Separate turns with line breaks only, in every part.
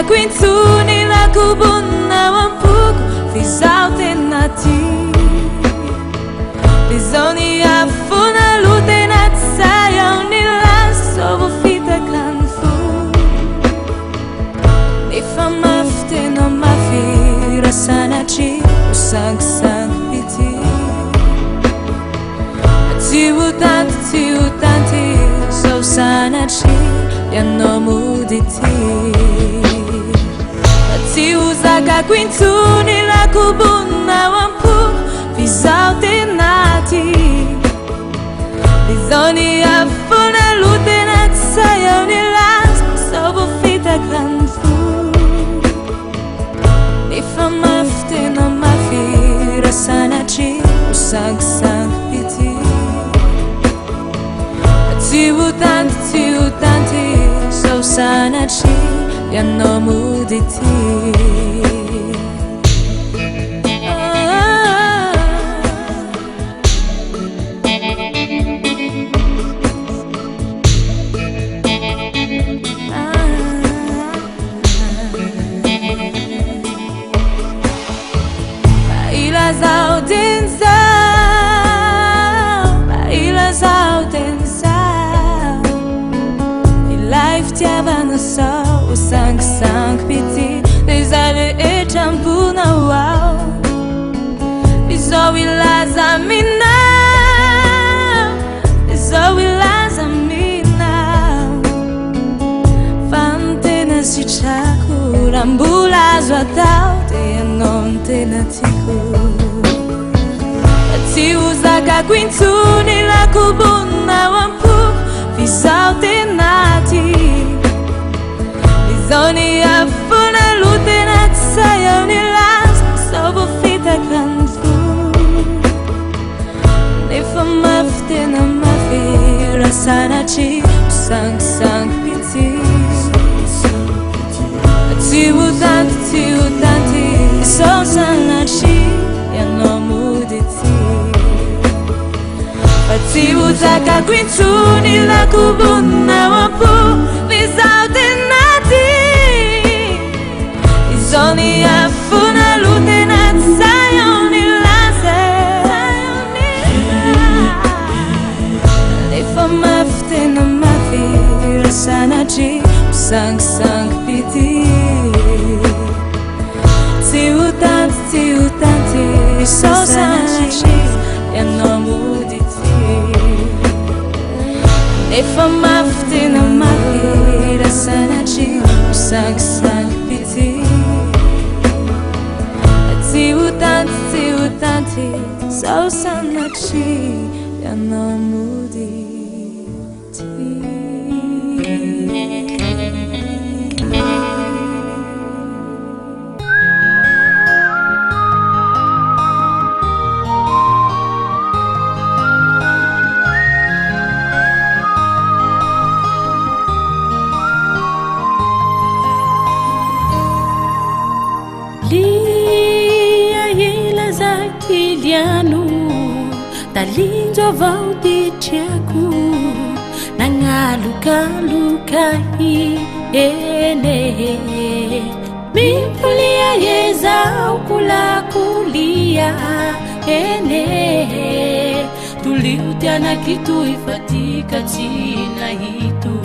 kwintsuni la kubuna wampuku Fizautenati Lizoni afuna lutenat sayang nila Sobo fita kanfu Nifamafte no mafira sanachi Usang piti Tiutanti So sanachi Yano muditi Tiuzaka kwintsuni la kubuna wampu Fizautenati Lizoni afuna lutenat sayang nilas Sobo fita kanfu Nifamafte no mafira sanachi Usang piti Tiutanti So sanachi Yano muditi Usang piti Desare e champuna wow Bizo ilaza mina Bizo ilaza mina Fantena si chaku Rambula zwatau Te non te natiku Tiuzaka kwintsuni la kubuna wampu Fizautenati Lizoni afuna lutenat sayang nilas Sobo fita kanfu Nifamafte na mafira sanachi Usang piti Tiutanti So sanachi Yano muditi Tiuzaka kwintsuni la kubuna wampu Fizautenati Lizoni afuna lutenat sayang nilas Nifamafte no mafira sanachi Usang piti Tiutanti So sanachi Yano muditi Nifamafte no mafira sanachi Usang piti Tiutanti So sanachi Yano muditi
Talinjo vauditiaku Nangaluka ene Mimpulia yeza ukula kulia ene Tuliutiana kitu ifatika china hitu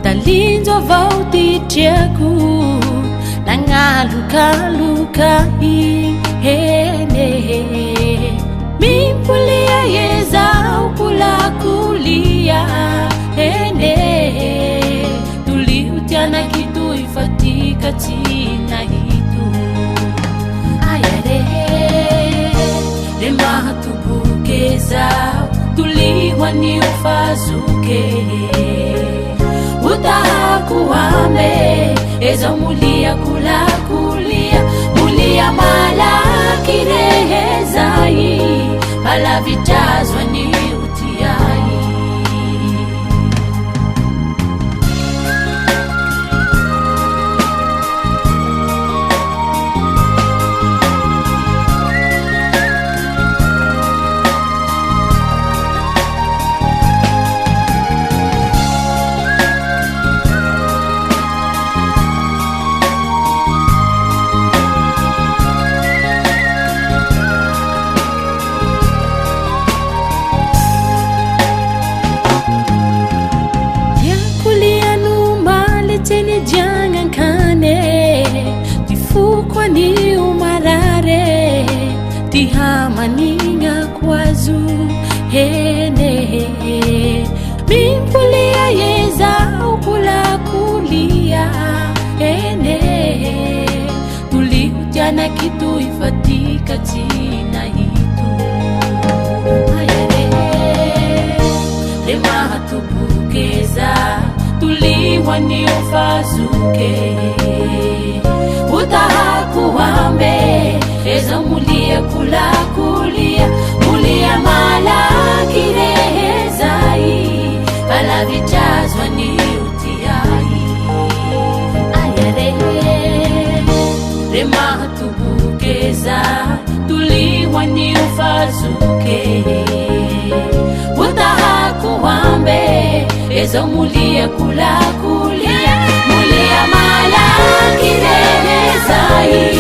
Talinjo vauditiaku Nangaluka ene Mimpulia yeza ukula kulia ene Tuliutiana kitu ifatika china hitu Ayare Lema tubukeza Tuliwa ni ufazuke Utakuhame Ezo mulia kula kulia Mulia mala kirehezai Pala vitazwa ni utiai fazu hene mimpulia yeza ukula kulia hene tuliujana kitu ifatika tina hitu ayare lema hatubukeza tuliwa ni ufazuke utahakuhambe eza mulia kula kulia mulia mala kirehezai bala vichazwa ni utiai ayare rema tubukeza tuliwa ni ufazuke utahakuhambe eza mulia kula kulia mulia mala kirehezai